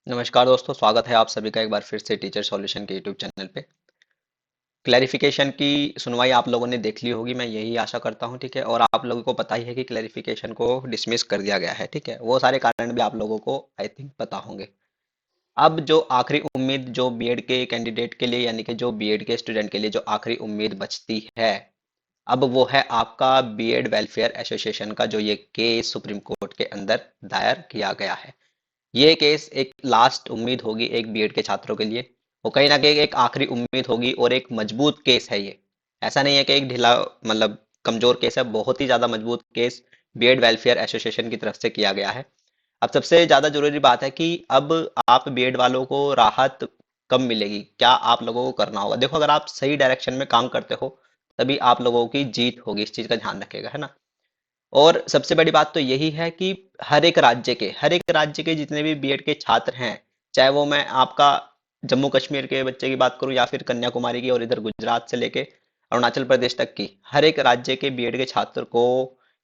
नमस्कार दोस्तों, स्वागत है आप सभी का एक बार फिर से टीचर सॉल्यूशन के यूट्यूब चैनल पे। क्लैरिफिकेशन की सुनवाई आप लोगों ने देख ली होगी, मैं यही आशा करता हूँ, ठीक है। और आप लोगों को पता ही है कि क्लैरिफिकेशन को डिसमिस कर दिया गया है, ठीक है। वो सारे कारण भी आप लोगों को आई थिंक पता होंगे। अब जो आखिरी उम्मीद जो बीएड के कैंडिडेट के लिए यानी कि जो बीएड के स्टूडेंट के लिए जो आखिरी उम्मीद बचती है, अब वो है आपका बीएड वेलफेयर एसोसिएशन का जो ये केस सुप्रीम कोर्ट के अंदर दायर किया गया है। ये केस एक लास्ट उम्मीद होगी एक बीएड के छात्रों के लिए। वो कहीं ना कहीं एक आखिरी उम्मीद होगी और एक मजबूत केस है ये। ऐसा नहीं है कि एक ढीला मतलब कमजोर केस है, बहुत ही ज्यादा मजबूत केस बीएड वेलफेयर एसोसिएशन की तरफ से किया गया है। अब सबसे ज्यादा जरूरी बात है कि अब आप बीएड वालों को राहत कब मिलेगी, क्या आप लोगों को करना होगा। देखो, अगर आप सही डायरेक्शन में काम करते हो तभी आप लोगों की जीत होगी, इस चीज का ध्यान रखिएगा, है ना। और सबसे बड़ी बात तो यही है कि हर एक राज्य के जितने भी बीएड के छात्र हैं, चाहे वो मैं आपका जम्मू कश्मीर के बच्चे की बात करूं या फिर कन्याकुमारी की और इधर गुजरात से लेके अरुणाचल प्रदेश तक की, हर एक राज्य के बीएड के छात्र को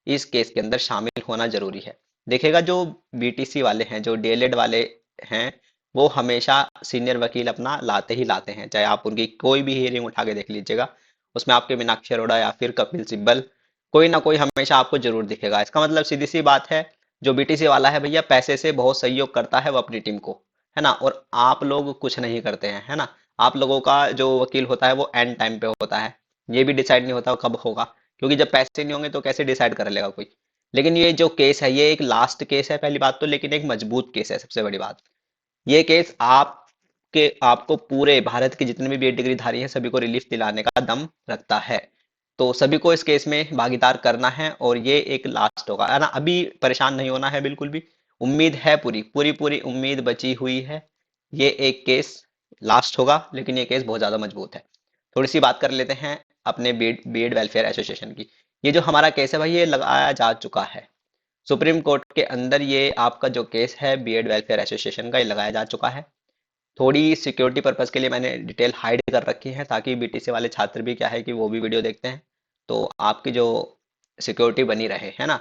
इस केस के अंदर शामिल होना जरूरी है। देखिएगा, जो बीटीसी वाले हैं, जो डीएलएड वाले हैं, वो हमेशा सीनियर वकील अपना लाते ही लाते हैं। चाहे आप उनकी कोई भी हियरिंग उठा के देख लीजिएगा, उसमें आपके मीनाक्षी अरोड़ा या फिर कपिल सिब्बल, कोई ना कोई हमेशा आपको जरूर दिखेगा। इसका मतलब सीधी सी बात है, जो बीटीसी वाला है भैया पैसे से बहुत सहयोग करता है वो अपनी टीम को, है ना। और आप लोग कुछ नहीं करते हैं, है ना। आप लोगों का जो वकील होता है वो एंड टाइम पे होता है, ये भी डिसाइड नहीं होता कब होगा, क्योंकि जब पैसे नहीं होंगे तो कैसे डिसाइड कर लेगा कोई। लेकिन ये जो केस है ये एक लास्ट केस है पहली बात तो, लेकिन एक मजबूत केस है सबसे बड़ी बात। ये केस आपको पूरे भारत के जितने भी बीएड डिग्री धारी हैं सभी को रिलीफ दिलाने का दम रखता है। तो सभी को इस केस में भागीदार करना है और ये एक लास्ट होगा, है ना। अभी परेशान नहीं होना है बिल्कुल भी। उम्मीद है, पूरी पूरी पूरी उम्मीद बची हुई है। ये एक केस लास्ट होगा, लेकिन ये केस बहुत ज्यादा मजबूत है। थोड़ी सी बात कर लेते हैं अपने बीएड बीएड वेलफेयर एसोसिएशन की। ये जो हमारा केस है भाई, ये लगाया जा चुका है सुप्रीम कोर्ट के अंदर। ये आपका जो केस है बीएड वेलफेयर एसोसिएशन का, ये लगाया जा चुका है। थोड़ी सिक्योरिटी पर्पज के लिए मैंने डिटेल हाइड कर रखी है, ताकि बीटीसी वाले छात्र भी क्या है कि वो भी वीडियो देखते हैं, तो आपकी जो सिक्योरिटी बनी रहे, है ना।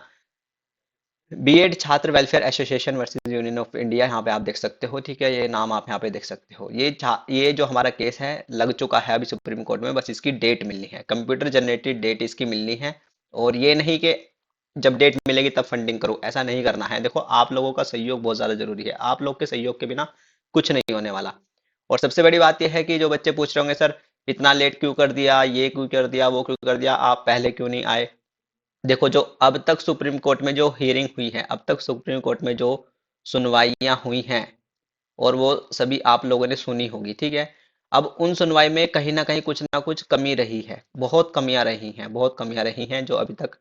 बीएड छात्र welfare association versus union of India, यहाँ पे आप देख सकते हो, ठीक है। ये नाम आप यहाँ पे देख सकते हो। ये जो हमारा केस है लग चुका है अभी सुप्रीम कोर्ट में, बस इसकी डेट मिलनी है, कंप्यूटर जनरेटेड डेट इसकी मिलनी है। और ये नहीं कि जब डेट मिलेगी तब फंडिंग करो, ऐसा नहीं करना है। देखो, आप लोगों का सहयोग बहुत ज्यादा जरूरी है, आप लोग के सहयोग के बिना कुछ नहीं होने वाला। और सबसे बड़ी बात यह है कि जो बच्चे पूछ रहे होंगे, सर इतना लेट क्यों कर दिया, ये क्यों कर दिया, वो क्यों कर दिया, आप पहले क्यों नहीं आए। देखो, जो अब तक सुप्रीम कोर्ट में जो हियरिंग हुई है, अब तक सुप्रीम कोर्ट में जो सुनवाइयां हुई हैं, और वो सभी आप लोगों ने सुनी होगी, ठीक है। अब उन सुनवाई में कहीं ना कुछ कमी रही है, बहुत कमियां रही हैं, बहुत कमियां रही हैं जो अभी तक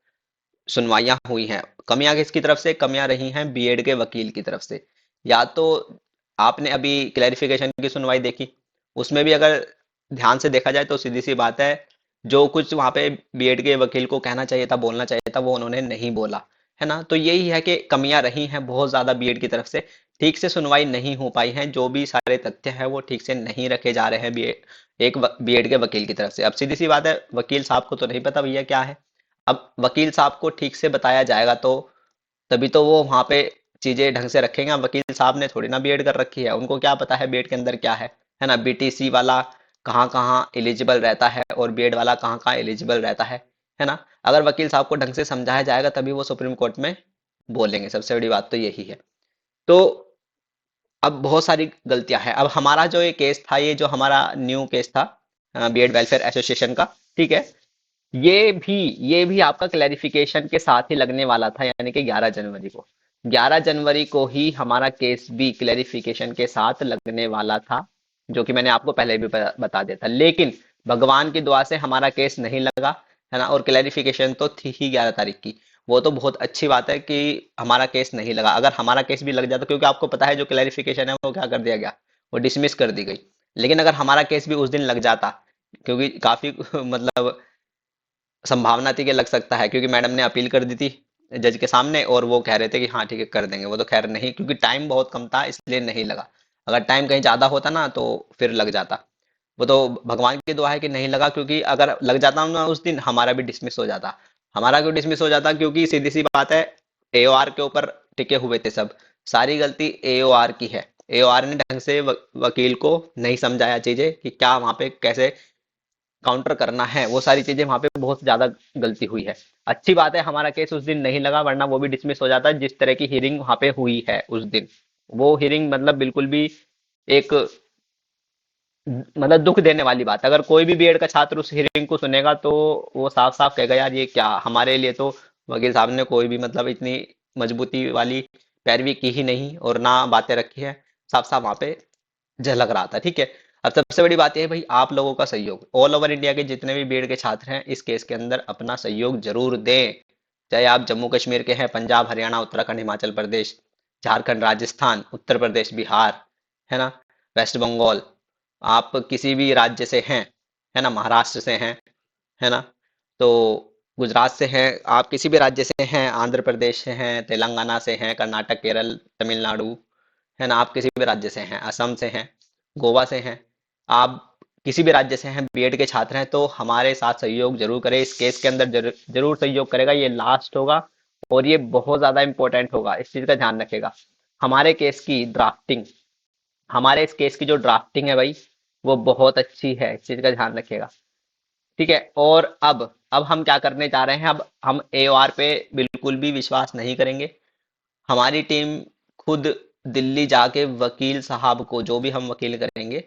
सुनवाइयां हुई हैं। कमियां किसकी तरफ से कमियां रही हैं? बीएड के वकील की तरफ से। या तो आपने अभी क्लैरिफिकेशन की सुनवाई देखी, उसमें भी अगर ध्यान से देखा जाए तो सीधी सी बात है, जो कुछ वहां पे बीएड के वकील को कहना चाहिए था, बोलना चाहिए था, वो उन्होंने नहीं बोला, है ना। तो यही है कि कमियां रही हैं बहुत ज्यादा बीएड की तरफ से। ठीक से सुनवाई नहीं हो पाई है, जो भी सारे तथ्य हैं वो ठीक से नहीं रखे जा रहे हैं बीएड एक बीएड के वकील की तरफ से। अब सीधी सी बात है, वकील साहब को तो नहीं पता भैया क्या है। अब वकील साहब को ठीक से बताया जाएगा तो तभी तो वो वहां पे चीजें ढंग से रखेंगे। अब वकील साहब ने थोड़ी ना बीएड कर रखी है, उनको क्या पता है बीएड के अंदर क्या है ना। बीटीसी वाला कहाँ कहाँ एलिजिबल रहता है और बीएड वाला कहाँ कहाँ एलिजिबल रहता है ना। अगर वकील साहब को ढंग से समझाया जाएगा तभी वो सुप्रीम कोर्ट में बोलेंगे, सबसे बड़ी बात तो यही है। तो अब बहुत सारी गलतियां हैं। अब हमारा जो ये केस था, ये जो हमारा न्यू केस था बीएड वेलफेयर एसोसिएशन का, ठीक है, ये भी ये भी आपका क्लैरिफिकेशन के साथ ही लगने वाला था, यानी कि 11 जनवरी को। 11 जनवरी को ही हमारा केस भी क्लैरिफिकेशन के साथ लगने वाला था, जो कि मैंने आपको पहले भी बता दिया था। लेकिन भगवान की दुआ से हमारा केस नहीं लगा, है ना। और क्लैरिफिकेशन तो थी ही 11 तारीख की। वो तो बहुत अच्छी बात है कि हमारा केस नहीं लगा। अगर हमारा केस भी लग जाता, क्योंकि आपको पता है जो क्लैरिफिकेशन है वो क्या कर दिया गया, वो डिसमिस कर दी गई। लेकिन अगर हमारा केस भी उस दिन लग जाता, क्योंकि काफी मतलब संभावना थी कि लग सकता है, क्योंकि मैडम ने अपील कर दी थी जज के सामने और वो कह रहे थे कि हाँ ठीक है कर देंगे। वो तो खैर नहीं, क्योंकि टाइम बहुत कम था इसलिए नहीं लगा। अगर टाइम कहीं ज्यादा होता ना तो फिर लग जाता। वो तो भगवान की दुआ है कि नहीं लगा, क्योंकि अगर लग जाता ना उस दिन, हमारा भी डिसमिस हो जाता। हमारा क्यों डिसमिस हो जाता? क्योंकि सीधी सी बात है, एओआर के ऊपर टिके हुए थे सब। सारी गलती एओआर की है। एओआर ने ढंग से वकील को नहीं समझाया चीजें कि क्या वहां पे कैसे काउंटर करना है, वो सारी चीजें वहां पे बहुत ज्यादा गलती हुई है। अच्छी बात है हमारा केस उस दिन नहीं लगा, वरना वो भी डिसमिस हो जाता। जिस तरह की हियरिंग वहां पे हुई है उस दिन, वो हियरिंग मतलब बिल्कुल भी एक मतलब दुख देने वाली बात है। अगर कोई भी बीएड का छात्र उस हियरिंग को सुनेगा तो वो साफ साफ कहेगा यार ये क्या, हमारे लिए तो वकील साहब ने कोई भी मतलब इतनी मजबूती वाली पैरवी की ही नहीं और ना बातें रखी है। साफ साफ वहां पे झलक रहा था, ठीक है। अब सबसे बड़ी बात यह है भाई, आप लोगों का सहयोग, ऑल ओवर इंडिया के जितने भी बीएड के छात्र हैं इस केस के अंदर अपना सहयोग जरूर दें। चाहे आप जम्मू कश्मीर के हैं, पंजाब हरियाणा उत्तराखंड हिमाचल प्रदेश झारखंड राजस्थान उत्तर प्रदेश बिहार, है ना, वेस्ट बंगाल, आप किसी भी राज्य से हैं, है ना, महाराष्ट्र से हैं, है ना, तो गुजरात से हैं, आप किसी भी राज्य से हैं, आंध्र प्रदेश से हैं, तेलंगाना से हैं, कर्नाटक केरल तमिलनाडु, है ना, आप किसी भी राज्य से हैं, असम से हैं, गोवा से हैं, आप किसी भी राज्य से हैं, बीएड के छात्र हैं, तो हमारे साथ सहयोग जरूर करें। इस केस के अंदर जरूर जरूर सहयोग करेगा, ये लास्ट होगा और ये बहुत ज्यादा इंपॉर्टेंट होगा, इस चीज का ध्यान रखेगा। हमारे केस की ड्राफ्टिंग, हमारे इस केस की जो ड्राफ्टिंग है भाई वो बहुत अच्छी है, इस चीज का ध्यान रखिएगा, ठीक है। और अब हम क्या करने जा रहे हैं, अब हम एओआर पे बिल्कुल भी विश्वास नहीं करेंगे। हमारी टीम खुद दिल्ली जाके वकील साहब को, जो भी हम वकील करेंगे,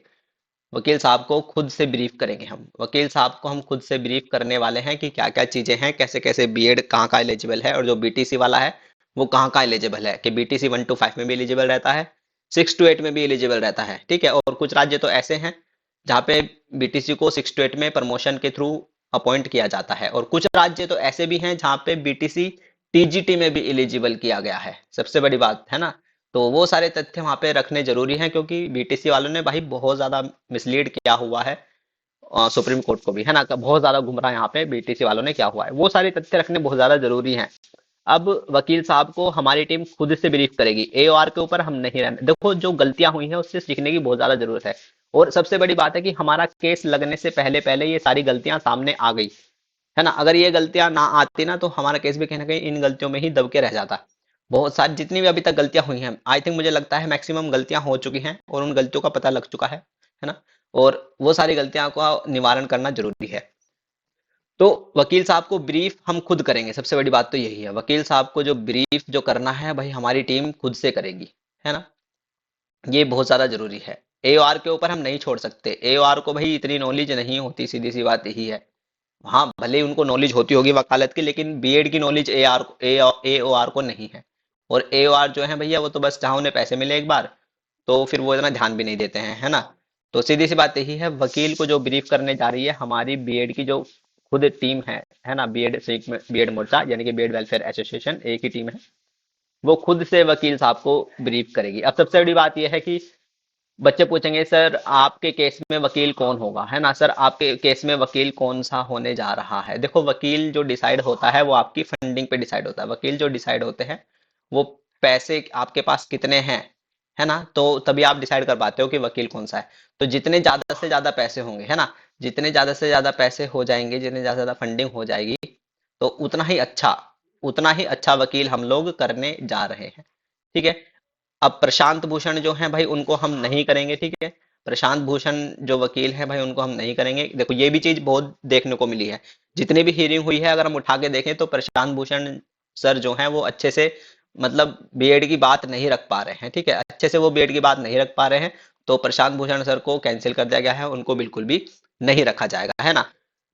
वकील साहब को खुद से ब्रीफ करेंगे। हम वकील साहब को हम खुद से ब्रीफ करने वाले हैं कि क्या क्या चीजें हैं, कैसे कैसे बीएड कहाँ का एलिजिबल है, और जो बीटीसी वाला है वो कहाँ का एलिजिबल है, कि बीटीसी 1 to 5 में भी एलिजिबल रहता है, 6 to 8 में भी एलिजिबल रहता है, ठीक है। और कुछ राज्य तो ऐसे हैं जहाँ पे बीटीसी को 6 to 8 में प्रमोशन के थ्रू अपॉइंट किया जाता है, और कुछ राज्य तो ऐसे भी हैं जहाँ पे बीटीसी टीजीटी में भी एलिजिबल किया गया है। सबसे बड़ी बात है ना, तो वो सारे तथ्य वहां पे रखने जरूरी हैं, क्योंकि बीटीसी वालों ने भाई बहुत ज्यादा मिसलीड किया हुआ है सुप्रीम कोर्ट को भी, है ना, बहुत ज्यादा गुमराह यहाँ पे बीटीसी वालों ने किया हुआ है। वो सारे तथ्य रखने बहुत ज्यादा जरूरी हैं। अब वकील साहब को हमारी टीम खुद से ब्रीफ करेगी, एओआर के ऊपर हम नहीं रहने। देखो जो गलतियां हुई हैं उससे सीखने की बहुत ज्यादा जरूरत है। और सबसे बड़ी बात है कि हमारा केस लगने से पहले पहले ये सारी गलतियां सामने आ गई, है ना। अगर ये गलतियां ना आती ना तो हमारा केस भी कहीं ना कहीं इन गलतियों में ही दब के रह जाता। बहुत सारी जितनी भी अभी तक गलतियां हुई हैं, आई थिंक मुझे लगता है मैक्सिमम गलतियां हो चुकी हैं और उन गलतियों का पता लग चुका है ना। और वो सारी गलतियां का निवारण करना जरूरी है। तो वकील साहब को ब्रीफ हम खुद करेंगे, सबसे बड़ी बात तो यही है। वकील साहब को जो ब्रीफ जो करना है भाई हमारी टीम खुद से करेगी, है ना, ये बहुत ज्यादा जरूरी है। एओआर के ऊपर हम नहीं छोड़ सकते, एओआर को भाई इतनी नॉलेज नहीं होती, सीधी सी बात यही है। हाँ भले ही उनको नॉलेज होती होगी वकालत की, लेकिन बीएड की नॉलेज एओआर को नहीं है। और एओआर जो है भैया वो तो बस जहाँ उन्हें पैसे मिले एक बार, तो फिर वो इतना ध्यान भी नहीं देते हैं, है ना। तो सीधी सी बात यही है, वकील को जो ब्रीफ करने जा रही है हमारी बीएड की जो खुद टीम है ना, बीएड बीएड मोर्चा यानी कि बीएड वेलफेयर एसोसिएशन, एक ही टीम है, वो खुद से वकील साहब को ब्रीफ करेगी। अब सबसे बड़ी बात यह है कि बच्चे पूछेंगे सर आपके केस में वकील कौन होगा, है ना, सर आपके केस में वकील कौन सा होने जा रहा है। देखो वकील जो डिसाइड होता है वो आपकी फंडिंग पे डिसाइड होता है। वकील जो डिसाइड होते हैं वो पैसे आपके पास कितने हैं, है ना, तो तभी आप डिसाइड कर पाते हो कि वकील कौन सा है। तो जितने ज्यादा से ज्यादा पैसे होंगे, है ना, जितने ज्यादा से ज्यादा पैसे हो जाएंगे, जितने ज्यादा से ज्यादा फंडिंग हो जाएगी, तो उतना ही अच्छा वकील हम लोग करने जा रहे हैं, ठीक है। अब प्रशांत भूषण जो हैं भाई उनको हम नहीं करेंगे, ठीक है। प्रशांत भूषण जो वकील हैं भाई उनको हम नहीं करेंगे। देखो ये भी चीज बहुत देखने को मिली है, जितनी भी हियरिंग हुई है अगर हम उठा के देखें तो प्रशांत भूषण सर जो हैं वो अच्छे से मतलब बीएड की बात नहीं रख पा रहे हैं, ठीक है, अच्छे से वो बीएड की बात नहीं रख पा रहे हैं। तो प्रशांत भूषण सर को कैंसिल कर दिया गया है, उनको बिल्कुल भी नहीं रखा जाएगा, है ना।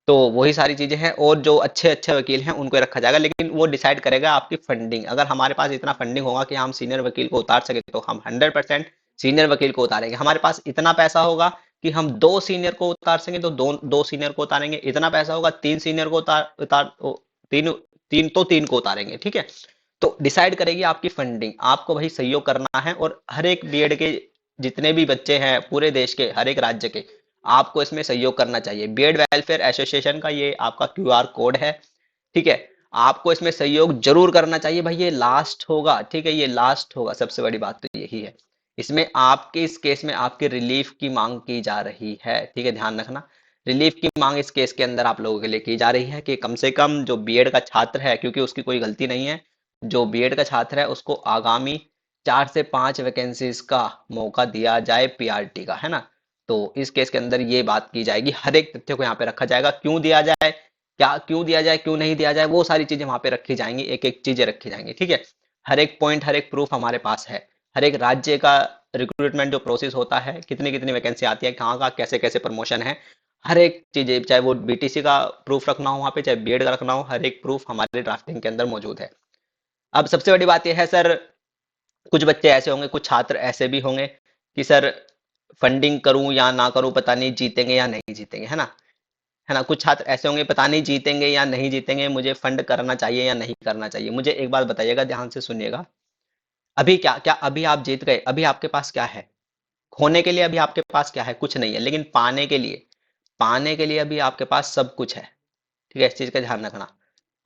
तो वही सारी चीजें हैं, और जो अच्छे अच्छे वकील हैं उनको रखा जाएगा, लेकिन वो डिसाइड करेगा आपकी फंडिंग। अगर हमारे पास इतना फंडिंग होगा कि हम सीनियर वकील को उतार सके तो हम 100% सीनियर वकील को उतारेंगे। हमारे पास इतना पैसा होगा कि हम 2 सीनियर को उतार सकें तो दो सीनियर को उतारेंगे। इतना पैसा होगा 3 सीनियर को तीन तीन तो 3 को उतारेंगे, ठीक है। तो डिसाइड करेगी आपकी फंडिंग, आपको भाई सहयोग करना है। और हर एक बीएड के जितने भी बच्चे हैं पूरे देश के हर एक राज्य के, आपको इसमें सहयोग करना चाहिए। बीएड वेलफेयर एसोसिएशन का ये आपका क्यूआर कोड है, ठीक है। आपको इसमें सहयोग जरूर करना चाहिए भाई, ये लास्ट होगा, ठीक है, ये लास्ट होगा। सबसे बड़ी बात तो यही है, इसमें आपके इस केस में आपके रिलीफ की मांग की जा रही है, ठीक है, ध्यान रखना। रिलीफ की मांग इस केस के अंदर आप लोगों के लिए की जा रही है कि कम से कम जो बीएड का छात्र है, क्योंकि उसकी कोई गलती नहीं है, जो बीएड का छात्र है उसको आगामी 4 से 5 वैकेंसीज का मौका दिया जाए पीआरटी का, है ना। तो इस केस के अंदर ये बात की जाएगी, हर एक तथ्य को यहाँ पे रखा जाएगा, क्यों दिया जाए, क्या क्यों दिया जाए, क्यों नहीं दिया जाए, वो सारी चीजें वहां पे रखी जाएंगी, एक एक चीजें रखी जाएंगी, ठीक है। हर एक पॉइंट, हर एक प्रूफ हमारे पास है। हर एक राज्य का रिक्रूटमेंट जो प्रोसेस होता है, कितनी कितनी वैकेंसी आती है, कहाँ का कैसे कैसे प्रमोशन है, हर एक चीज, चाहे वो बीटीसी का प्रूफ रखना हो वहाँ पे, चाहे बीएड का रखना हो, हर एक प्रूफ हमारे ड्राफ्टिंग के अंदर मौजूद है। अब सबसे बड़ी बात यह है सर, कुछ बच्चे ऐसे होंगे, कुछ छात्र ऐसे भी होंगे कि सर फंडिंग करूं या ना करूं, पता नहीं जीतेंगे या नहीं जीतेंगे, है ना। है ना, कुछ छात्र ऐसे होंगे पता नहीं जीतेंगे या नहीं जीतेंगे, मुझे फंड करना चाहिए या नहीं करना चाहिए। मुझे एक बात बताइएगा, ध्यान से सुनिएगा, अभी क्या क्या, अभी आप जीत गए, अभी आपके पास क्या है? खोने के लिए अभी आपके पास क्या है? कुछ नहीं है, लेकिन पाने के लिए अभी आपके पास सब कुछ है। ठीक है, इस चीज का ध्यान रखना।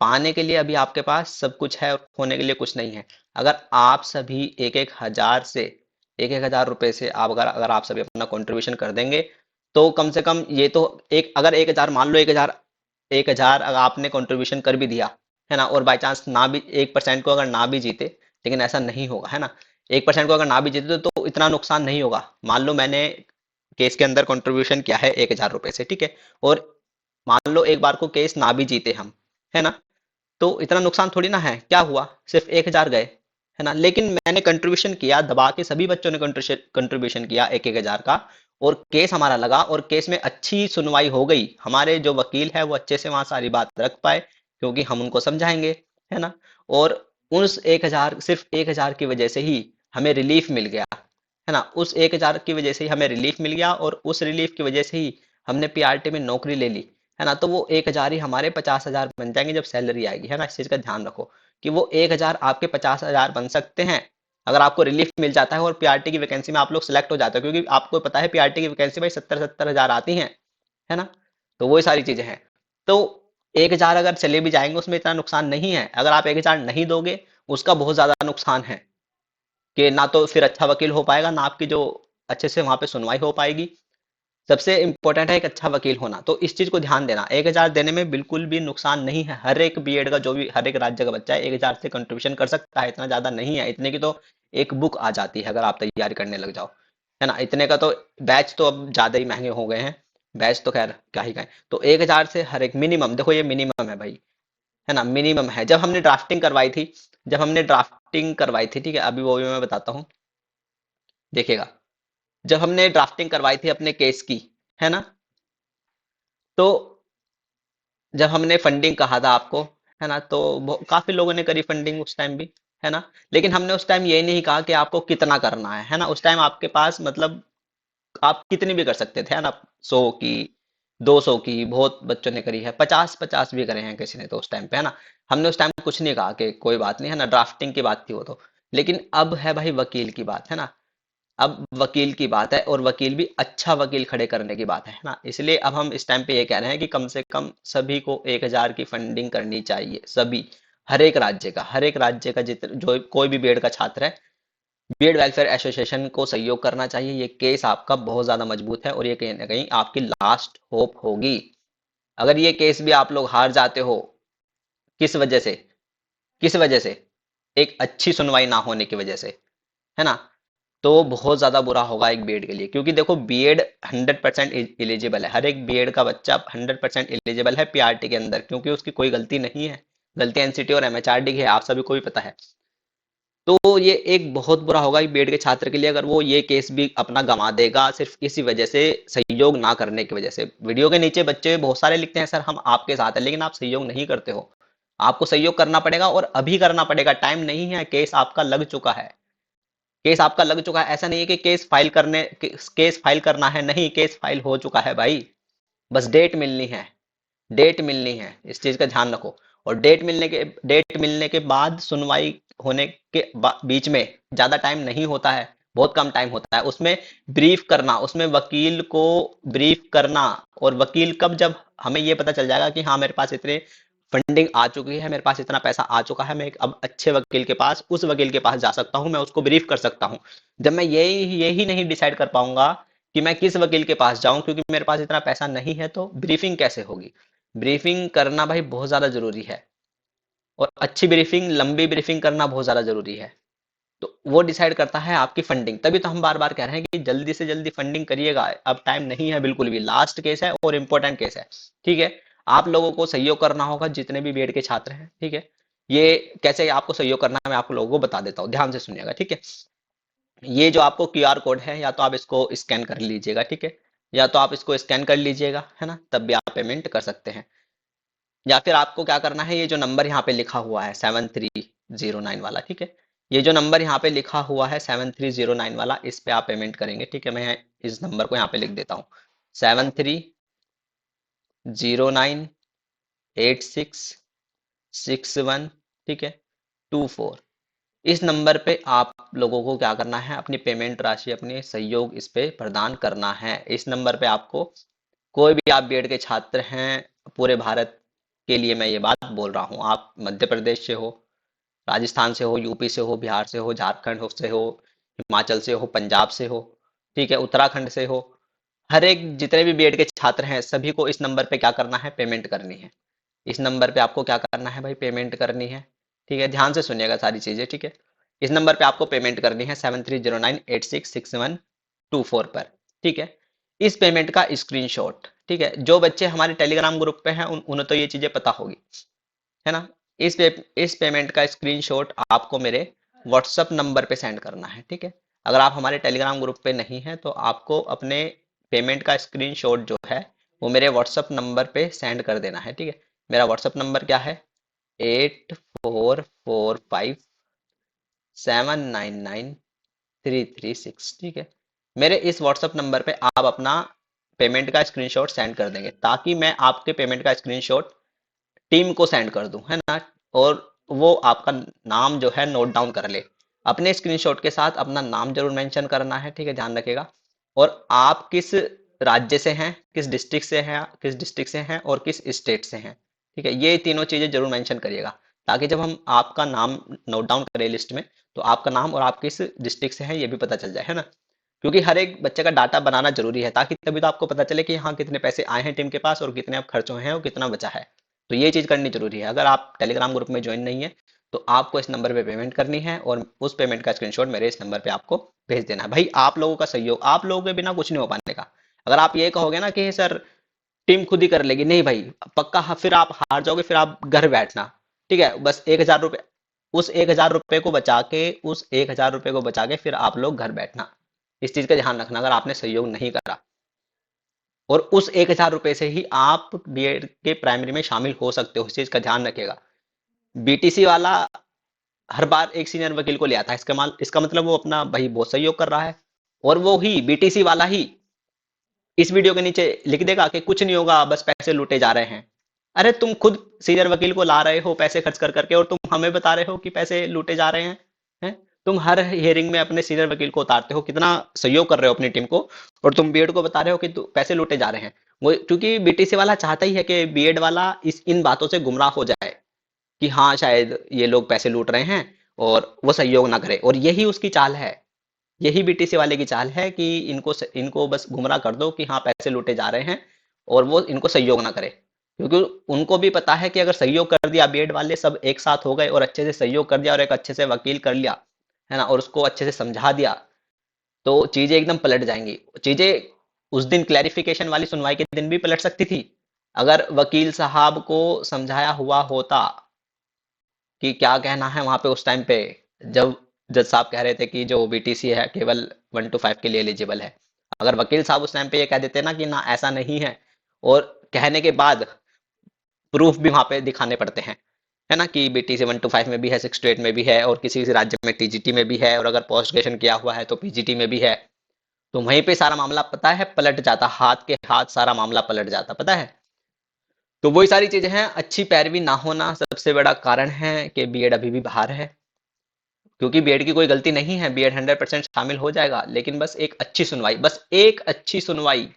पाने के लिए अभी आपके पास सब कुछ है और खोने के लिए कुछ नहीं है। अगर आप सभी एक एक हजार से, एक एक हजार रुपए से आप अगर अगर आप सभी अपना कंट्रीब्यूशन कर देंगे, तो कम से कम ये तो, एक अगर 1,000 मान लो, 1,000 अगर आपने कंट्रीब्यूशन कर भी दिया, है ना, और बाई चांस ना भी 1% को अगर ना भी जीते, लेकिन ऐसा नहीं होगा, है ना। 1% को अगर ना भी जीते तो इतना नुकसान नहीं होगा। मान लो मैंने केस के अंदर कंट्रीब्यूशन किया है 1,000 रुपए से, ठीक है, और मान लो एक बार को केस ना भी जीते हम, है ना, तो इतना नुकसान थोड़ी ना है, क्या हुआ, सिर्फ 1,000 गए, है ना। लेकिन मैंने कंट्रीब्यूशन किया, दबा के सभी बच्चों ने कंट्रीब्यूशन किया एक एक हजार का, और केस हमारा लगा, और केस में अच्छी सुनवाई हो गई, हमारे जो वकील है वो अच्छे से वहां सारी बात रख पाए, क्योंकि हम उनको समझाएंगे, है ना। और उस 1,000, सिर्फ 1,000 की वजह से ही हमें रिलीफ मिल गया, है ना, उस 1,000 की वजह से ही हमें रिलीफ मिल गया, और उस रिलीफ की वजह से ही हमने पीआरटी में नौकरी ले ली, है ना। तो वो 1,000 ही हमारे 50,000 बन जाएंगे जब सैलरी आएगी, है ना। इस चीज का ध्यान रखो कि वो 1,000 आपके 50,000 बन सकते हैं अगर आपको रिलीफ मिल जाता है और पीआरटी की वैकेंसी में आप लोग सिलेक्ट हो जाते हो, क्योंकि आपको पता है पीआरटी की वैकेंसी भाई 70-70 हजार आती हैं, है ना। तो वही सारी चीजें हैं। तो 1,000 अगर चले भी जाएंगे उसमें इतना नुकसान नहीं है, अगर आप 1,000 नहीं दोगे उसका बहुत ज्यादा नुकसान है, कि ना तो फिर अच्छा वकील हो पाएगा, ना आपकी जो अच्छे से वहां पे सुनवाई हो पाएगी। सबसे इंपॉर्टेंट है एक अच्छा वकील होना, तो इस चीज को ध्यान देना, 1,000 देने में बिल्कुल भी नुकसान नहीं है। हर एक बीएड का जो भी हर एक राज्य का बच्चा है 1,000 से कंट्रीब्यूशन कर सकता है, इतना ज्यादा नहीं है, इतने की तो एक बुक आ जाती है अगर आप तैयारी करने लग जाओ, है ना। इतने का तो बैच तो अब ज्यादा ही महंगे हो गए हैं, बैच तो खैर क्या ही कहें। तो 1,000 से हर एक मिनिमम, देखो ये मिनिमम है भाई, है ना, मिनिमम है। जब हमने ड्राफ्टिंग करवाई थी, ठीक है, अभी वो भी मैं बताता हूँ, देखिएगा। जब हमने ड्राफ्टिंग करवाई थी अपने केस की, है ना, तो जब हमने फंडिंग कहा था आपको, है ना, तो काफी लोगों ने करी फंडिंग उस टाइम भी, है ना। लेकिन हमने उस टाइम ये नहीं कहा कि आपको कितना करना है ना। उस टाइम आपके पास मतलब आप कितनी भी कर सकते थे, है ना, 100 की, 200 की, बहुत बच्चों ने करी है, 50-50 भी करे हैं किसी ने तो उस टाइम पे, है ना। हमने उस टाइम कुछ नहीं कहा कि कोई बात नहीं, है ना, ड्राफ्टिंग की बात थी वो तो। लेकिन अब है भाई वकील की बात, है ना। अब वकील की बात है, और वकील भी अच्छा वकील खड़े करने की बात है ना। इसलिए अब हम इस टाइम पे ये कह रहे हैं कि कम से कम सभी को 1,000 की फंडिंग करनी चाहिए, सभी, हर एक राज्य का जो कोई भी बीएड का छात्र है, बीएड वेलफेयर एसोसिएशन को सहयोग करना चाहिए। ये केस आपका बहुत ज्यादा मजबूत है, और ये कहीं ना कहीं आपकी लास्ट होप होगी। अगर ये केस भी आप लोग हार जाते हो, किस वजह से, किस वजह से, एक अच्छी सुनवाई ना होने की वजह से, है ना, तो बहुत ज्यादा बुरा होगा एक बीएड के लिए। क्योंकि देखो बीएड 100% एलिजिबल है, हर एक बीएड का बच्चा 100% एलिजिबल है पीआरटी के अंदर, क्योंकि उसकी कोई गलती नहीं है। गलती एनसीटी और एमएचआरडी की है, आप सभी को भी पता है। तो ये एक बहुत बुरा होगा एक बीएड के छात्र के लिए, अगर वो ये केस भी अपना गंवा देगा सिर्फ इसी वजह से, सहयोग ना करने की वजह से। वीडियो के नीचे बच्चे बहुत सारे लिखते हैं सर हम आपके साथ हैं, लेकिन आप सहयोग नहीं करते हो। आपको सहयोग करना पड़ेगा, और अभी करना पड़ेगा, टाइम नहीं है, केस आपका लग चुका है। केस आपका लग चुका है, ऐसा नहीं है कि केस फाइल करना है, नहीं, केस फाइल हो चुका है भाई। बस डेट मिलनी है, डेट मिलनी है, इस चीज का ध्यान रखो। और डेट मिलने के बाद सुनवाई होने के बीच में ज्यादा टाइम नहीं होता है, बहुत कम टाइम होता है उसमें। ब्रीफ करना, उसमें वकील को ब्रीफ करना, और वकील कब, जब हमें ये पता चल जाएगा कि हाँ मेरे पास इतने फंडिंग आ चुकी है, मेरे पास इतना पैसा आ चुका है, मैं एक अब अच्छे वकील के पास, उस वकील के पास जा सकता हूँ, मैं उसको ब्रीफ कर सकता हूँ। जब मैं यही नहीं डिसाइड कर पाऊंगा कि मैं किस वकील के पास जाऊं, क्योंकि मेरे पास इतना पैसा नहीं है, तो ब्रीफिंग कैसे होगी। ब्रीफिंग करना भाई बहुत ज्यादा जरूरी है, और अच्छी ब्रीफिंग, लंबी ब्रीफिंग करना बहुत ज्यादा जरूरी है। तो वो डिसाइड करता है आपकी फंडिंग। तभी तो हम बार बार कह रहे हैं कि जल्दी से जल्दी फंडिंग करिएगा, अब टाइम नहीं है बिल्कुल भी, लास्ट केस है और इम्पोर्टेंट केस है। ठीक है, आप लोगों को सहयोग करना होगा जितने भी बीएड के छात्र हैं। ठीक है, ये कैसे आपको सहयोग करना है मैं आप लोगों को बता देता हूँ, ध्यान से सुनिएगा। ठीक है, ये जो आपको क्यूआर कोड है, या तो आप इसको स्कैन कर लीजिएगा। ठीक है, या तो आप इसको स्कैन कर लीजिएगा, है ना, तब भी आप पेमेंट कर सकते हैं। या फिर आपको क्या करना है, ये जो नंबर यहाँ पे लिखा हुआ है 7309 वाला, ठीक है, ये जो नंबर यहाँ पे लिखा हुआ है 7309 वाला, इस पे आप पेमेंट करेंगे। ठीक है, मैं इस नंबर को यहाँ पे लिख देता हूँ, 73098661, ठीक है, 24। इस नंबर पे आप लोगों को क्या करना है, अपनी पेमेंट राशि, अपने सहयोग इस पे प्रदान करना है। इस नंबर पे आपको, कोई भी आप बीएड के छात्र हैं, पूरे भारत के लिए मैं ये बात बोल रहा हूँ, आप मध्य प्रदेश से हो, राजस्थान से हो, यूपी से हो, बिहार से हो, झारखंड से हो, हिमाचल से हो, पंजाब से हो, ठीक है, उत्तराखंड से हो, हर एक जितने भी बीएड के छात्र हैं सभी को इस नंबर पे क्या करना है, पेमेंट करनी है। इस नंबर पे आपको क्या करना है भाई, पेमेंट करनी है। ठीक है, ध्यान से सुनिएगा सारी चीजें। ठीक है, इस नंबर पे आपको पेमेंट करनी है 7309866124 पर। ठीक है, इस पेमेंट का स्क्रीनशॉट, ठीक है, जो बच्चे हमारे टेलीग्राम ग्रुप पे हैं उन्हें तो ये चीजें पता होगी, है ना। इस पेमेंट का स्क्रीनशॉट आपको मेरे व्हाट्सअप नंबर पे सेंड करना है। ठीक है, अगर आप हमारे टेलीग्राम ग्रुप पे नहीं हैं तो आपको अपने पेमेंट का स्क्रीनशॉट जो है वो मेरे व्हाट्सअप नंबर पे सेंड कर देना है। ठीक है, मेरा व्हाट्सअप नंबर क्या है, 8445799336। ठीक है, मेरे इस व्हाट्सअप नंबर पे आप अपना पेमेंट का स्क्रीनशॉट सेंड कर देंगे, ताकि मैं आपके पेमेंट का स्क्रीनशॉट टीम को सेंड कर दूं, है ना, और वो आपका नाम जो है नोट डाउन कर ले। अपने स्क्रीनशॉट के साथ अपना नाम जरूर मेंशन करना है। ठीक है, ध्यान रखिएगा, और आप किस राज्य से हैं, किस डिस्ट्रिक्ट से हैं, और किस स्टेट से हैं। ठीक है, ये तीनों चीजें जरूर मेंशन करिएगा, ताकि जब हम आपका नाम नोट डाउन करें लिस्ट में, तो आपका नाम और आप किस डिस्ट्रिक्ट से हैं ये भी पता चल जाए, है ना। क्योंकि हर एक बच्चे का डाटा बनाना जरूरी है, ताकि तभी तो आपको पता चले कि हाँ कितने पैसे आए हैं टीम के पास और कितने अब खर्च हुए हैं और कितना बचा है। तो ये चीज करनी जरूरी है। अगर आप टेलीग्राम ग्रुप में ज्वाइन नहीं है तो आपको इस नंबर पे पेमेंट करनी है, और उस पेमेंट का स्क्रीनशॉट मेरे इस नंबर पे आपको भेज देना है। भाई आप लोगों का सहयोग, आप लोगों के बिना कुछ नहीं हो पाने का। अगर आप ये कहोगे ना कि सर टीम खुद ही कर लेगी, नहीं भाई, पक्का फिर आप हार जाओगे, फिर आप घर बैठना। ठीक है, बस 1000 रुपये, उस 1000 रुपये को बचा के, फिर आप लोग घर बैठना। इस चीज का ध्यान रखना, अगर आपने सहयोग नहीं करा, और उस 1000 रुपये से ही आप बीएड के प्राइमरी में शामिल हो सकते हो, इस चीज का ध्यान रखिएगा। बीटीसी वाला हर बार एक सीनियर वकील को ले आता है, इसका मतलब वो अपना भाई बहुत सहयोग कर रहा है, और वो ही बीटीसी वाला ही इस वीडियो के नीचे लिख देगा कि कुछ नहीं होगा, बस पैसे लूटे जा रहे हैं। अरे तुम खुद सीनियर वकील को ला रहे हो पैसे खर्च कर करके, और तुम हमें बता रहे हो कि पैसे लूटे जा रहे हैं, हैं? तुम हर हियरिंग में अपने सीनियर वकील को उतारते हो, कितना सहयोग कर रहे हो अपनी टीम को, और तुम बीएड को बता रहे हो कि पैसे लूटे जा रहे हैं। वो क्योंकि बीटीसी वाला चाहता ही है कि बीएड वाला इन बातों से गुमराह हो जाए, कि हाँ शायद ये लोग पैसे लूट रहे हैं, और वो सहयोग ना करे। और यही उसकी चाल है, यही बीटीसी वाले की चाल है कि इनको बस गुमराह कर दो कि हाँ पैसे लूटे जा रहे हैं, और वो इनको सहयोग ना करे। क्योंकि उनको भी पता है कि अगर सहयोग कर दिया, बीएड वाले सब एक साथ हो गए और अच्छे से सहयोग कर दिया, और एक अच्छे से वकील कर लिया, है ना, और उसको अच्छे से समझा दिया, तो चीजें एकदम पलट जाएंगी। चीजें उस दिन क्लैरिफिकेशन वाली सुनवाई के दिन भी पलट सकती थी, अगर वकील साहब को समझाया हुआ होता कि क्या कहना है वहां पे उस टाइम पे, जब जज साहब कह रहे थे कि जो बीटीसी है केवल 1 to 5 के लिए एलिजिबल है। अगर वकील साहब उस टाइम पे ये कह देते ना कि ना ऐसा नहीं है, और कहने के बाद प्रूफ भी वहां पे दिखाने पड़ते हैं, है ना, कि बीटीसी 1 to 5 में भी है, 6 to 8 में भी है, और किसी किसी राज्य में टीजीटी में भी है, और अगर पोस्ट ग्रेजुएशन किया हुआ है तो पीजीटी में भी है। तो वहीं पे सारा मामला पता है पलट जाता, हाथ के हाथ सारा मामला पलट जाता, पता है। तो वही सारी चीजें हैं, अच्छी पैरवी ना होना सबसे बड़ा कारण है कि बीएड अभी भी बाहर है। क्योंकि बीएड की कोई गलती नहीं है, बीएड 100% शामिल हो जाएगा, लेकिन बस एक अच्छी सुनवाई, बस एक अच्छी सुनवाई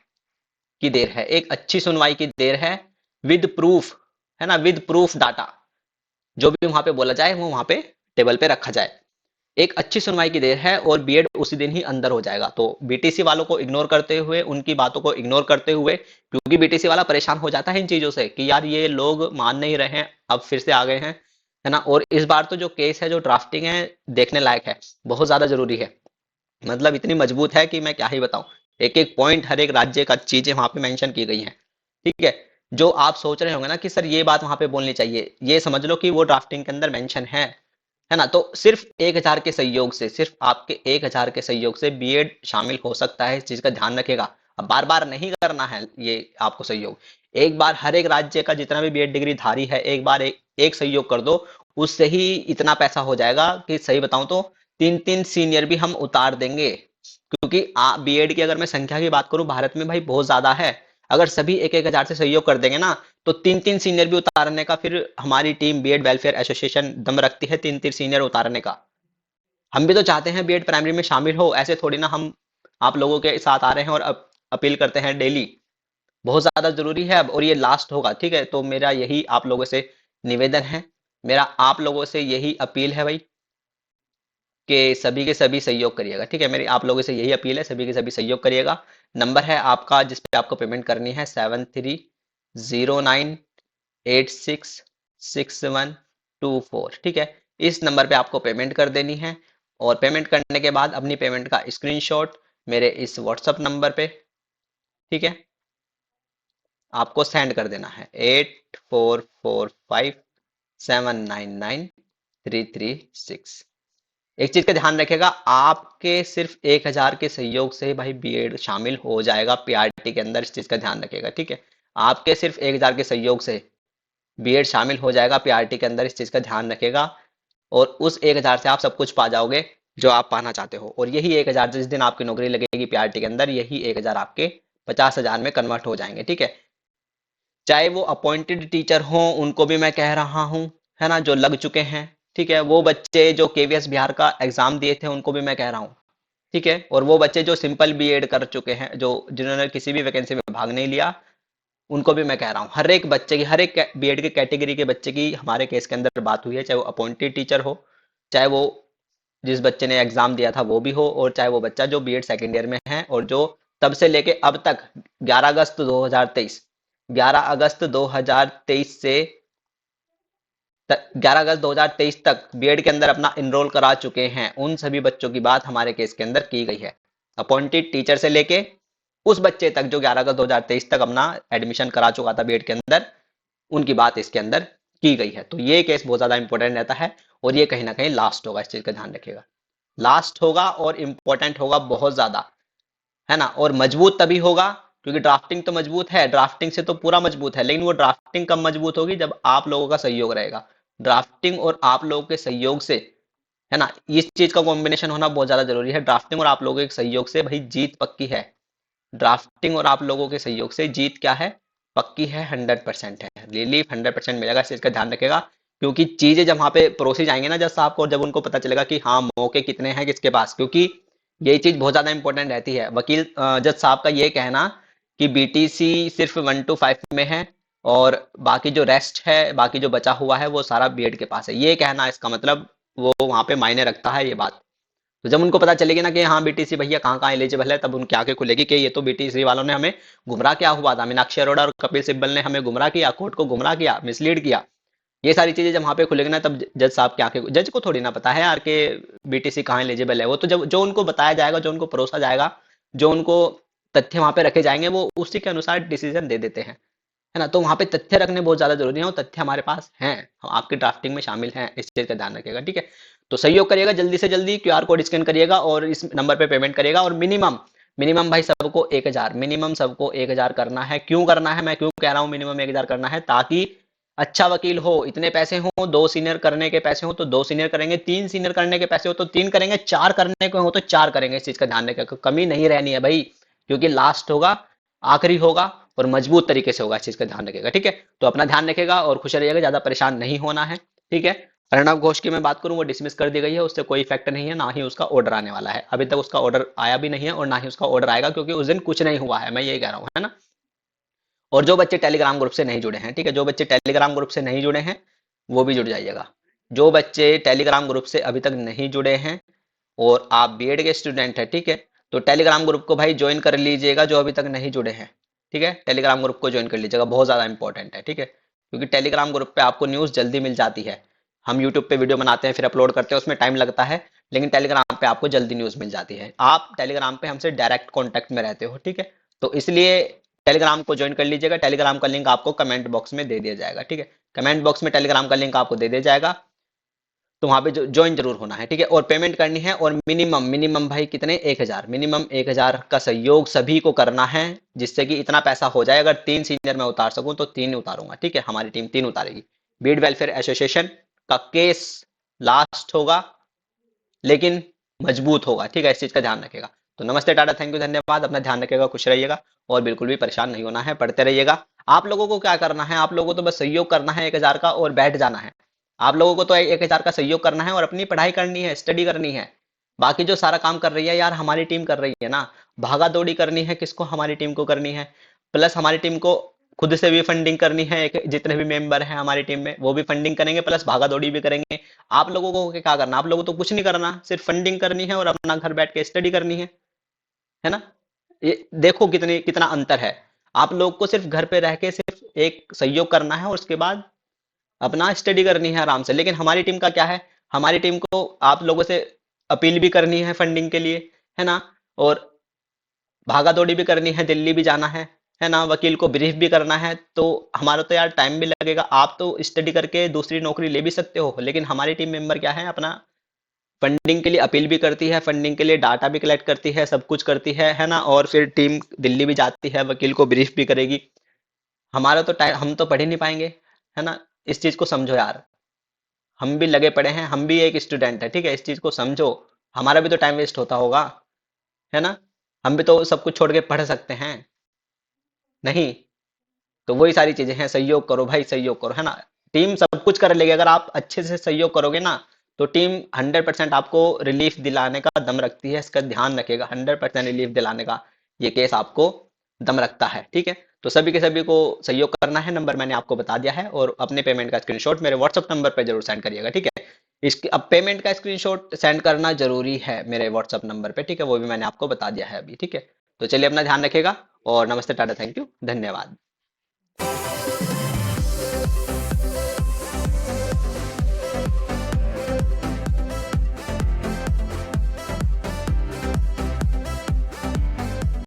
की देर है, एक अच्छी सुनवाई की देर है, विद प्रूफ, है ना, विद प्रूफ डाटा, जो भी वहां पे बोला जाए वो वहां पे टेबल पे रखा जाए। एक अच्छी सुनवाई की देर है, और बीएड उसी दिन ही अंदर हो जाएगा। तो बीटीसी वालों को इग्नोर करते हुए, उनकी बातों को इग्नोर करते हुए, क्योंकि बीटीसी वाला परेशान हो जाता है इन चीजों से कि यार ये लोग मान नहीं रहे हैं, अब फिर से आ गए हैं, है ना। और इस बार तो जो केस है, जो ड्राफ्टिंग है, देखने लायक है, बहुत ज्यादा जरूरी है। मतलब इतनी मजबूत है कि मैं क्या ही बताऊं। एक एक पॉइंट, हर एक राज्य का चीजें वहां पे मेंशन की गई हैं। ठीक है। जो आप सोच रहे होंगे ना कि सर ये बात वहां पे बोलनी चाहिए, ये समझ लो कि वो ड्राफ्टिंग के अंदर मेंशन है ना। तो सिर्फ 1,000 के सहयोग से, सिर्फ आपके 1,000 के सहयोग से बीएड शामिल हो सकता है। इस चीज का ध्यान रखेगा। अब बार बार नहीं करना है ये आपको सहयोग। एक बार हर एक राज्य का जितना भी बीएड डिग्री धारी है, एक बार एक सहयोग कर दो, उससे ही इतना पैसा हो जाएगा कि सही बताऊं तो 3-3 सीनियर भी हम उतार देंगे। क्योंकि बीएड की अगर मैं संख्या की बात करूं, भारत में भाई बहुत ज्यादा है। अगर सभी 1,000 से सहयोग कर देंगे ना, तो 3-3 सीनियर भी उतारने का फिर हमारी टीम बीएड वेलफेयर एसोसिएशन दम रखती है 3-3 सीनियर उतारने का। हम भी तो चाहते हैं बीएड प्राइमरी में शामिल हो, ऐसे थोड़ी ना हम आप लोगों के साथ आ रहे हैं और अपील करते हैं डेली। बहुत ज्यादा जरूरी है अब, और ये लास्ट होगा। ठीक है। तो मेरा यही आप लोगों से निवेदन है, मेरा आप लोगों से यही अपील है भाई, कि सभी के सभी सहयोग करिएगा। ठीक है। मेरी आप लोगों से यही अपील है, सभी के सभी सहयोग करिएगा। नंबर है आपका जिस पे आपको पेमेंट करनी है, 7309866124। ठीक है। इस नंबर पे आपको पेमेंट कर देनी है। और पेमेंट करने के बाद अपनी पेमेंट का स्क्रीनशॉट मेरे इस व्हाट्सअप नंबर पे, ठीक है, आपको सेंड कर देना है। 8445799336। एक चीज का ध्यान रखेगा, आपके सिर्फ 1,000 के सहयोग से भाई बीएड शामिल हो जाएगा पीआरटी के अंदर। इस चीज का ध्यान रखेगा। ठीक है। आपके सिर्फ 1,000 के सहयोग से बीएड शामिल हो जाएगा पीआरटी के अंदर। इस चीज का ध्यान रखेगा। और उस 1,000 से आप सब कुछ पा जाओगे जो आप पाना चाहते हो। और यही 1,000 जिस दिन आपकी नौकरी लगेगी पीआरटी के अंदर, यही 1,000 आपके 50,000 में कन्वर्ट हो जाएंगे। ठीक है। चाहे वो अपॉइंटेड टीचर हो, उनको भी मैं कह रहा हूँ, है ना, जो लग चुके हैं। ठीक है। वो बच्चे जो केवीएस बिहार का एग्जाम दिए थे, उनको भी मैं कह रहा हूँ। ठीक है। और वो बच्चे जो सिंपल बीएड कर चुके हैं, जो जिन्होंने किसी भी वैकेंसी में भाग नहीं लिया, उनको भी मैं कह रहा हूँ। हर एक बच्चे की, हर एक बीएड के कैटेगरी के बच्चे की हमारे केस के अंदर बात हुई है, चाहे वो अपॉइंटेड टीचर हो, चाहे वो जिस बच्चे ने एग्जाम दिया था वो भी हो, और चाहे वो बच्चा जो बीएड सेकेंड ईयर में है और जो तब से लेके अब तक 11 अगस्त 2023, 11 अगस्त 2023 से 11 अगस्त 2023 तक बीएड के अंदर अपना इनरोल करा चुके हैं, उन सभी बच्चों की बात हमारे केस के अंदर की गई है। अपॉइंटेड टीचर से लेके उस बच्चे तक जो 11 अगस्त 2023 तक अपना एडमिशन करा चुका था बीएड के अंदर, उनकी बात इसके अंदर की गई है। तो ये केस बहुत ज्यादा इंपॉर्टेंट रहता है, और ये कहीं ना कहीं लास्ट होगा। इस चीज का ध्यान रखिएगा। लास्ट होगा और इंपॉर्टेंट होगा बहुत ज्यादा, है ना। और मजबूत तभी होगा क्योंकि ड्राफ्टिंग तो मजबूत है, ड्राफ्टिंग से तो पूरा मजबूत है, लेकिन वो ड्राफ्टिंग कब मजबूत होगी, जब आप लोगों का सहयोग रहेगा। ड्राफ्टिंग और आप लोगों के सहयोग से, है ना, इस चीज का कॉम्बिनेशन होना बहुत ज्यादा जरूरी है। ड्राफ्टिंग और आप लोगों के सहयोग से भाई जीत पक्की है। ड्राफ्टिंग और आप लोगों के सहयोग से जीत क्या है, पक्की है, 100% है। रिलीफ 100% मिलेगा। इस चीज का ध्यान रखेगा। क्योंकि चीजें जब वहां पे परोसी जाएंगे ना जज साहब को, और जब उनको पता चलेगा कि हाँ मौके कितने हैं किसके पास, क्योंकि ये चीज बहुत ज्यादा इंपॉर्टेंट रहती है। वकील जज साहब का ये कहना कि बीटीसी सिर्फ 1 to 5 में है, और बाकी जो रेस्ट है, बाकी जो बचा हुआ है, वो सारा बीएड के पास है, ये कहना इसका मतलब वो वहां पे मायने रखता है ये बात। तो जब उनको पता चलेगी ना कि हाँ बीटीसी भैया कहाँ कहाँ एलिजिबल है, तब उनकी आंखें खुलेगी कि ये तो बीटीसी वालों ने हमें गुमराह किया हुआ था, मीनाक्षी अरोड़ा और कपिल सिब्बल ने हमें गुमराह किया, कोर्ट को गुमराह किया, मिसलीड किया। ये सारी चीजें जब वहां पे खुलेगी ना, तब जज साहब की आंखें, जज को थोड़ी ना पता है यार कि बीटीसी कहाँ एलिजिबल है। वो तो जब जो उनको बताया जाएगा, जो उनको परोसा जाएगा, जो उनको तथ्य वहां पे रखे जाएंगे, वो उसी के अनुसार डिसीजन दे देते हैं, है ना। तो वहां पे तथ्य रखने बहुत ज्यादा जरूरी है, और तथ्य हमारे पास हैं, हम आपकी ड्राफ्टिंग में शामिल हैं। इस चीज का ध्यान रखिएगा। ठीक है। तो सहयोग करिएगा, जल्दी से जल्दी क्यूआर कोड स्कैन करिएगा और इस नंबर पे पेमेंट करिएगा। और मिनिमम मिनिमम भाई सबको 1,000, मिनिमम सबको 1,000 करना है। क्यों करना है, मैं क्यों कह रहा हूँ मिनिमम 1,000 करना है, ताकि अच्छा वकील हो, इतने पैसे हो, 2 सीनियर करने के पैसे हो तो 2 सीनियर करेंगे, 3 सीनियर करने के पैसे हो तो 3 करेंगे, 4 करने के हो तो 4 करेंगे। इस चीज का ध्यान रखिएगा, कमी नहीं रहनी है भाई, क्योंकि लास्ट होगा, आखिरी होगा, और मजबूत तरीके से होगा। इस चीज का ध्यान रखेगा। ठीक है। तो अपना ध्यान रखेगा और खुश रहिएगा, ज्यादा परेशान नहीं होना है। ठीक है। अर्णव घोष की मैं बात करूं, वो डिसमिस कर दी गई है, उससे कोई इफेक्ट नहीं है, ना ही उसका ऑर्डर आने वाला है। अभी तक उसका ऑर्डर आया भी नहीं है, और ना ही उसका ऑर्डर आएगा, क्योंकि उस दिन कुछ नहीं हुआ है, मैं यही कह रहा हूँ, है ना। और जो बच्चे टेलीग्राम ग्रुप से नहीं जुड़े हैं, ठीक है, जो बच्चे टेलीग्राम ग्रुप से नहीं जुड़े हैं, वो भी जुड़ जाइएगा। जो बच्चे टेलीग्राम ग्रुप से अभी तक नहीं जुड़े हैं और आप बीएड के स्टूडेंट हैं, ठीक है, तो टेलीग्राम ग्रुप को भाई ज्वाइन कर लीजिएगा, जो अभी तक नहीं जुड़े हैं। ठीक है। टेलीग्राम ग्रुप को ज्वाइन कर लीजिएगा, बहुत ज्यादा इंपॉर्टेंट है। ठीक है। क्योंकि टेलीग्राम ग्रुप पे आपको न्यूज जल्दी मिल जाती है। हम यूट्यूब पे वीडियो बनाते हैं फिर अपलोड करते हैं, उसमें टाइम लगता है, लेकिन टेलीग्राम पे आपको जल्दी न्यूज़ मिल जाती है। आप टेलीग्राम पे हमसे डायरेक्ट कॉन्टैक्ट में रहते हो, ठीक है? तो इसलिए टेलीग्राम को ज्वाइन कर लीजिएगा। टेलीग्राम का लिंक आपको कमेंट बॉक्स में दे दिया जाएगा, ठीक है? कमेंट बॉक्स में टेलीग्राम का लिंक आपको दे दिया जाएगा, तो वहां पे ज्वाइन जरूर होना है, ठीक है? और पेमेंट करनी है, और मिनिमम मिनिमम भाई कितने, 1,000, मिनिमम 1,000 का सहयोग सभी को करना है, जिससे कि इतना पैसा हो जाए। अगर 3 सीनियर मैं उतार सकूं तो 3 उतारूंगा, ठीक है? हमारी टीम 3 उतारेगी। बीड वेलफेयर एसोसिएशन का केस लास्ट होगा, लेकिन मजबूत होगा, ठीक है? इस चीज का ध्यान रखेगा। तो नमस्ते, टाटा, थैंक यू, धन्यवाद। अपना ध्यान रखिएगा, खुश रहिएगा, और बिल्कुल भी परेशान नहीं होना है, पढ़ते रहिएगा। आप लोगों को क्या करना है, आप लोगों को तो बस सहयोग करना है 1,000 का, और बैठ जाना है। आप लोगों को तो 1,000 का सहयोग करना है और अपनी पढ़ाई करनी है, स्टडी करनी है। बाकी जो सारा काम कर रही है यार, हमारी टीम कर रही है ना। भागा दौड़ी करनी है किसको, हमारी टीम को करनी है। प्लस हमारी टीम को खुद से भी फंडिंग करनी है, जितने भी मेंबर हैं हमारी टीम में वो भी फंडिंग करेंगे, प्लस भागा दौड़ी भी करेंगे। आप लोगों को क्या करना, आप लोगों को तो कुछ नहीं करना, सिर्फ फंडिंग करनी है और अपना घर बैठ के स्टडी करनी है ना? ये देखो कितनी कितना अंतर है। आप लोग को सिर्फ घर पे रह के सिर्फ एक सहयोग करना है, और उसके बाद अपना स्टडी करनी है आराम से। लेकिन हमारी टीम का क्या है, हमारी टीम को आप लोगों से अपील भी करनी है फंडिंग के लिए, है ना? और भागा दौड़ी भी करनी है, दिल्ली भी जाना है ना? वकील को ब्रीफ भी करना है। तो हमारा तो यार टाइम भी लगेगा। आप तो स्टडी करके दूसरी नौकरी ले भी सकते हो, लेकिन हमारी टीम मेंबर क्या है, अपना फंडिंग के लिए अपील भी करती है, फंडिंग के लिए डाटा भी कलेक्ट करती है, सब कुछ करती है ना? और फिर टीम दिल्ली भी जाती है, वकील को ब्रीफ भी करेगी। हमारा तो टाइम, हम तो पढ़ ही नहीं पाएंगे, है ना? इस चीज को समझो यार। हम भी लगे पड़े हैं, हम भी एक स्टूडेंट है, ठीक है? इस चीज को समझो। हमारा भी तो टाइम वेस्ट होता होगा, है ना? हम भी तो सब कुछ छोड़ के पढ़ सकते हैं, नहीं? तो वही सारी चीजें हैं, सहयोग करो भाई, सहयोग करो, है ना? टीम सब कुछ कर लेगी अगर आप अच्छे से सहयोग करोगे ना। तो टीम 100% आपको रिलीफ दिलाने का दम रखती है, इसका ध्यान रखेगा। 100% रिलीफ दिलाने का ये केस आपको दम रखता है, ठीक है? तो सभी के सभी को सहयोग करना है। नंबर मैंने आपको बता दिया है, और अपने पेमेंट का स्क्रीनशॉट मेरे व्हाट्सअप नंबर पर जरूर सेंड करिएगा, ठीक है? इसके अब पेमेंट का स्क्रीनशॉट सेंड करना जरूरी है मेरे व्हाट्सअप नंबर पे, ठीक है? वो भी मैंने आपको बता दिया है अभी, ठीक है? तो चलिए, अपना ध्यान रखिएगा, और नमस्ते, टाटा, थैंक यू, धन्यवाद।